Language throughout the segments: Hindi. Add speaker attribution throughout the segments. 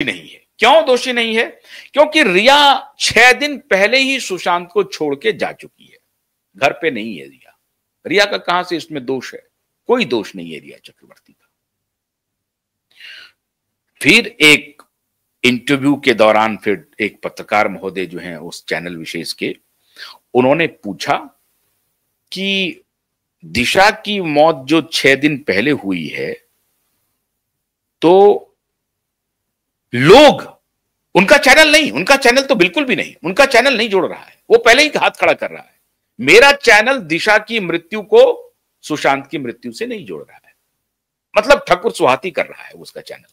Speaker 1: नहीं है। क्यों दोषी नहीं है? क्योंकि रिया 6 दिन पहले ही सुशांत को छोड़ के जा चुकी है, घर पे नहीं है रिया। रिया का कहां से इसमें दोष है? कोई दोष नहीं है रिया चक्रवर्ती का। फिर एक इंटरव्यू के दौरान फिर एक पत्रकार महोदय जो हैं उस चैनल विशेष के, उन्होंने पूछा कि दिशा की मौत जो 6 दिन पहले हुई है, तो लोग, उनका चैनल तो बिल्कुल भी नहीं, उनका चैनल नहीं जोड़ रहा है, वो पहले ही हाथ खड़ा कर रहा है। मेरा चैनल दिशा की मृत्यु को सुशांत की मृत्यु से नहीं जोड़ रहा है, मतलब ठकुर सुहाती कर रहा है उसका चैनल।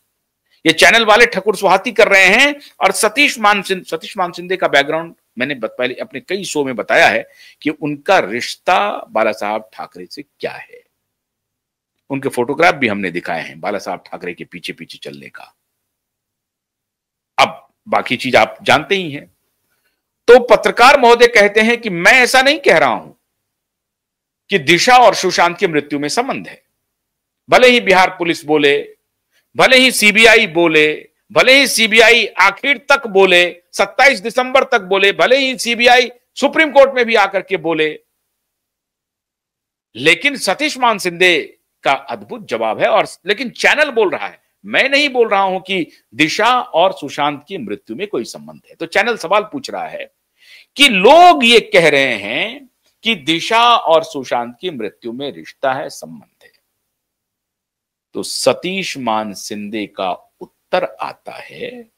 Speaker 1: ये चैनल वाले ठकुर सुहाती कर रहे हैं। और सतीश मान सिंधे का बैकग्राउंड मैंने पहले अपने कई शो में बताया है कि उनका रिश्ता बाला साहब ठाकरे से क्या है। उनके फोटोग्राफ भी हमने दिखाए हैं बाला साहब ठाकरे के पीछे पीछे चलने का। अब बाकी चीज आप जानते ही हैं। तो पत्रकार महोदय कहते हैं कि मैं ऐसा नहीं कह रहा हूं कि दिशा और सुशांत की मृत्यु में संबंध है। भले ही बिहार पुलिस बोले, भले ही सीबीआई बोले, भले ही सीबीआई आखिर तक बोले, 27 दिसंबर तक बोले, भले ही सीबीआई सुप्रीम कोर्ट में भी आकर के बोले, लेकिन सतीश मान सिंधे का अद्भुत जवाब है। और लेकिन चैनल बोल रहा है, मैं नहीं बोल रहा हूं कि दिशा और सुशांत की मृत्यु में कोई संबंध है। तो चैनल सवाल पूछ रहा है कि लोग ये कह रहे हैं कि दिशा और सुशांत की मृत्यु में रिश्ता है, संबंध है। तो सतीश मान सिंधे का उत्तर आता है,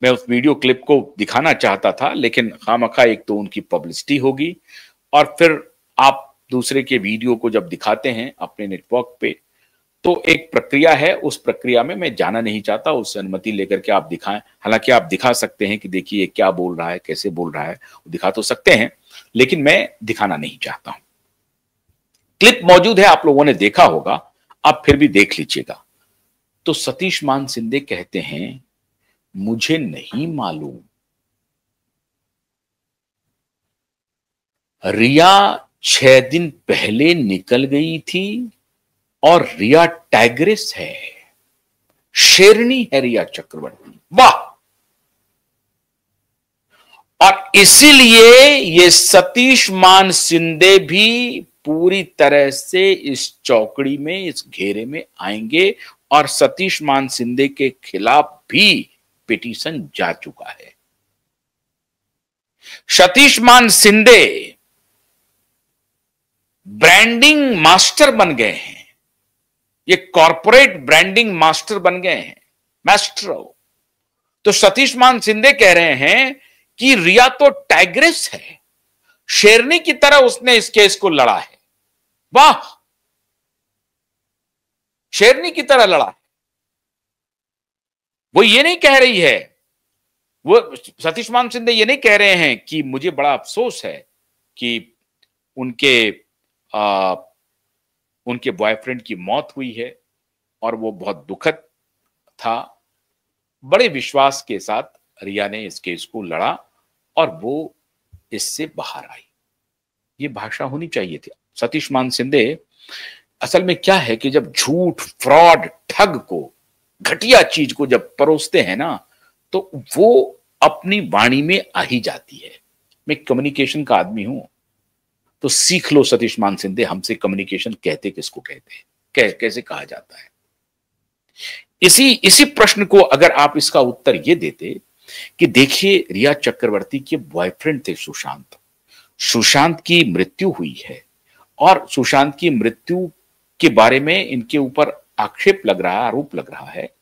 Speaker 1: मैं उस वीडियो क्लिप को दिखाना चाहता था, लेकिन खामखा एक तो उनकी पब्लिसिटी होगी, और फिर आप दूसरे के वीडियो को जब दिखाते हैं अपने नेटवर्क पे, तो एक प्रक्रिया है, उस प्रक्रिया में मैं जाना नहीं चाहता। उस अनुमति लेकर के आप दिखाएं। हालांकि आप दिखा सकते हैं कि देखिए क्या बोल रहा है, कैसे बोल रहा है, दिखा तो सकते हैं, लेकिन मैं दिखाना नहीं चाहता हूं। क्लिप मौजूद है, आप लोगों ने देखा होगा, आप फिर भी देख लीजिएगा। तो सतीश मान सिंधे कहते हैं, मुझे नहीं मालूम, रिया 6 दिन पहले निकल गई थी, और रिया टाइग्रेस है, शेरनी है रिया चक्रवर्ती। वाह! और इसीलिए ये सतीश मान सिंधे भी पूरी तरह से इस चौकड़ी में, इस घेरे में आएंगे, और सतीश मान सिंधे के खिलाफ भी पिटीशन जा चुका है। सतीश मान सिंधे ब्रांडिंग मास्टर बन गए हैं, ये कॉर्पोरेट ब्रांडिंग मास्टर बन गए हैं, मास्टर। तो सतीश मान सिंधे कह रहे हैं कि रिया तो टाइग्रेस है, शेरनी की तरह उसने इस केस को लड़ा है। वाह! शेरनी की तरह लड़ा है। वो ये नहीं कह रही है, वो सतीश मान सिंधे ये नहीं कह रहे हैं कि मुझे बड़ा अफसोस है कि उनके बॉयफ्रेंड की मौत हुई है और वो बहुत दुखद था। बड़े विश्वास के साथ रिया ने इस केस को लड़ा और वो इससे बाहर आई। ये भाषा होनी चाहिए थी। सतीश मान सिंधे, असल में क्या है कि जब झूठ, फ्रॉड, ठग को, घटिया चीज को जब परोसते हैं ना, तो वो अपनी वाणी में आ ही जाती है। मैं कम्युनिकेशन का आदमी हूं, तो सीख लो सतीश मान सिंधे, हमसे कम्युनिकेशन कहते किसको कहते हैं, कैसे कहा जाता है। इसी प्रश्न को अगर आप इसका उत्तर ये देते कि देखिए रिया चक्रवर्ती के बॉयफ्रेंड थे सुशांत की मृत्यु हुई है, और सुशांत की मृत्यु के बारे में इनके ऊपर आक्षेप लग रहा है, आरोप लग रहा है,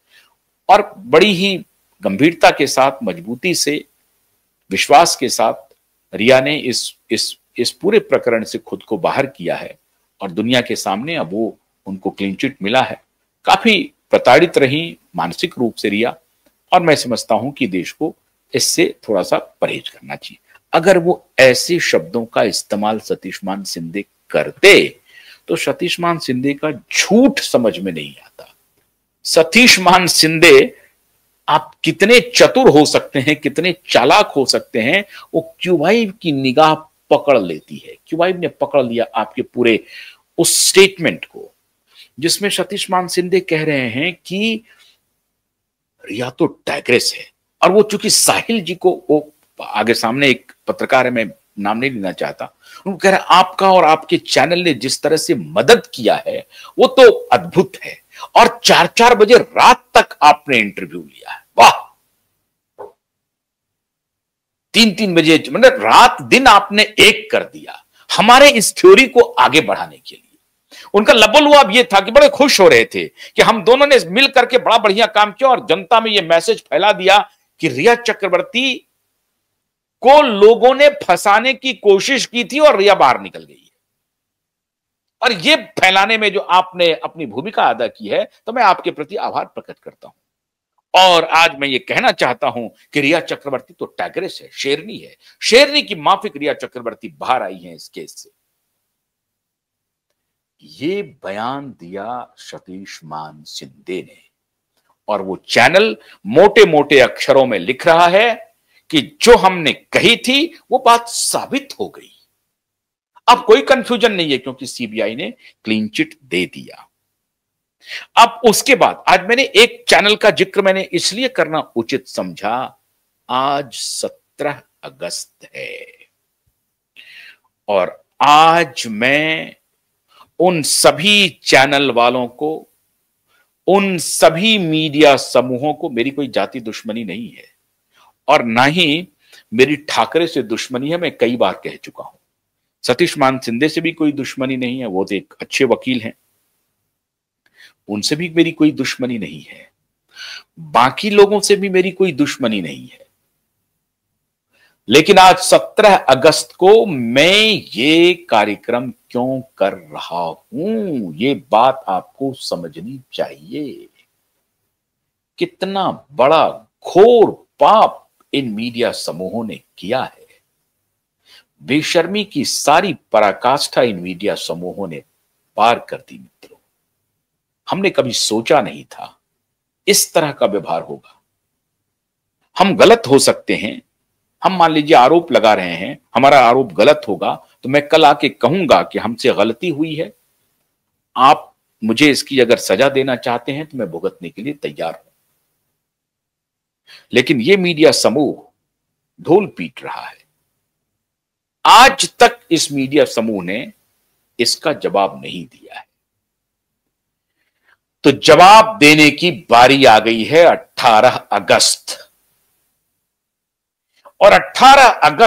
Speaker 1: और बड़ी ही गंभीरता के साथ, मजबूती से, विश्वास के साथ रिया ने इस पूरे प्रकरण से खुद को बाहर किया है, और दुनिया के सामने अब वो उनको क्लीन चिट मिला है। काफी प्रताड़ित रही मानसिक रूप से रिया, और मैं समझता हूं कि देश को इससे थोड़ा सा परहेज करना चाहिए। अगर वो ऐसे शब्दों का इस्तेमाल सतीश मान सिंधे करते, तो सतीश मान सिंधे का झूठ समझ में नहीं आता। सतीश मान सिंधे, आप कितने चतुर हो सकते हैं, कितने चालाक हो सकते हैं, वो क्यूबाइव की निगाह पकड़ लेती है। क्यूबाइव ने पकड़ लिया आपके पूरे उस स्टेटमेंट को, जिसमें सतीश मान सिंधे कह रहे हैं कि रिया तो टाइग्रेस है। और वो चूंकि साहिल जी को, वो आगे सामने एक पत्रकार है, मैं नाम नहीं लेना चाहता, वो कह रहा आपका और आपके चैनल ने जिस तरह से मदद किया है वो तो अद्भुत है, और 4-4 बजे रात तक आपने इंटरव्यू लिया है, वाह। 3-3 बजे, मतलब रात दिन आपने एक कर दिया हमारे इस थ्योरी को आगे बढ़ाने के लिए। उनका लबोलुआब ये था कि बड़े खुश हो रहे थे कि हम दोनों ने मिल करके बड़ा बढ़िया काम किया और जनता में ये मैसेज फैला दिया कि रिया चक्रवर्ती को लोगों ने फंसाने की कोशिश की थी और रिया बाहर निकल गई है। और ये फैलाने में जो आपने अपनी भूमिका अदा की है, तो मैं आपके प्रति आभार प्रकट करता हूं। और आज मैं ये कहना चाहता हूं कि रिया चक्रवर्ती तो टाइग्रेस है, शेरनी है, शेरनी की माफिक रिया चक्रवर्ती बाहर आई है इस केस से। ये बयान दिया सतीश मान शिंदे ने, और वो चैनल मोटे मोटे अक्षरों में लिख रहा है कि जो हमने कही थी वो बात साबित हो गई। अब कोई कंफ्यूजन नहीं है क्योंकि सीबीआई ने क्लीन चिट दे दिया। अब उसके बाद आज मैंने एक चैनल का जिक्र मैंने इसलिए करना उचित समझा, आज 17 अगस्त है और आज मैं उन सभी चैनल वालों को, उन सभी मीडिया समूहों को, मेरी कोई जाति दुश्मनी नहीं है और ना ही मेरी ठाकरे से दुश्मनी है, मैं कई बार कह चुका हूं। सतीश मान शिंदे से भी कोई दुश्मनी नहीं है, वो तो एक अच्छे वकील हैं, उनसे भी मेरी कोई दुश्मनी नहीं है, बाकी लोगों से भी मेरी कोई दुश्मनी नहीं है। लेकिन आज 17 अगस्त को मैं ये कार्यक्रम क्यों कर रहा हूं, ये बात आपको समझनी चाहिए। कितना बड़ा घोर पाप इन मीडिया समूहों ने किया है। बेशर्मी की सारी पराकाष्ठा इन मीडिया समूहों ने पार कर दी मित्रों। हमने कभी सोचा नहीं था इस तरह का व्यवहार होगा। हम गलत हो सकते हैं, हम मान लीजिए आरोप लगा रहे हैं, हमारा आरोप गलत होगा तो मैं कल आके कहूंगा कि हमसे गलती हुई है, आप मुझे इसकी अगर सजा देना चाहते हैं तो मैं भुगतने के लिए तैयार हूं। लेकिन ये मीडिया समूह ढोल पीट रहा है। आज तक इस मीडिया समूह ने इसका जवाब नहीं दिया है, तो जवाब देने की बारी आ गई है 18 अगस्त। और 18 अगस्त